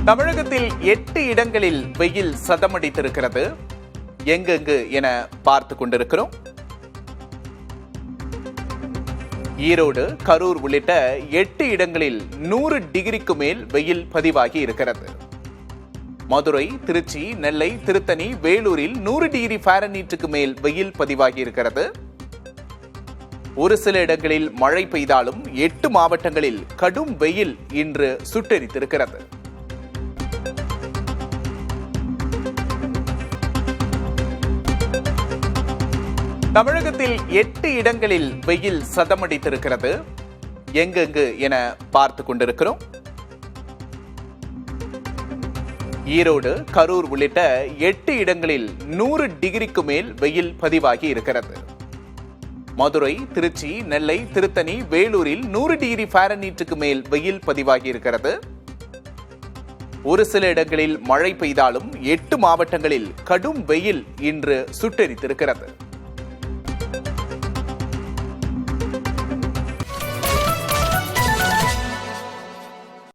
தமிழகத்தில் 8 இடங்களில் வெயில் சதமடித்திருக்கிறது. எங்கெங்கு என பார்த்து கொண்டிருக்கிறோம். ஈரோடு, கரூர் உள்ளிட்ட 8 இடங்களில் 100 டிகிரிக்கு மேல் வெயில் பதிவாகி இருக்கிறது. மதுரை, திருச்சி, நெல்லை, திருத்தணி, வேலூரில் 100 டிகிரி ஃபாரன்ஹீட்டுக்கு மேல் வெயில் பதிவாகி இருக்கிறது. ஒரு சில இடங்களில் மழை பெய்தாலும் 8 மாவட்டங்களில் கடும் வெயில் இன்று சுட்டெரித்திருக்கிறது. தமிழகத்தில் 8 இடங்களில் வெயில் சதமடித்திருக்கிறது. எங்கெங்கு என பார்த்து கொண்டிருக்கிறோம். ஈரோடு, கரூர் உள்ளிட்ட 8 இடங்களில் 100 டிகிரிக்கு மேல் வெயில் பதிவாகி இருக்கிறது. மதுரை, திருச்சி, நெல்லை, திருத்தணி, வேலூரில் 100 டிகிரி ஃபாரன்ஹீட்டுக்கு மேல் வெயில் பதிவாகி இருக்கிறது. ஒரு சில இடங்களில் மழை பெய்தாலும் 8 மாவட்டங்களில் கடும் வெயில் இன்று சுட்டெரித்திருக்கிறது.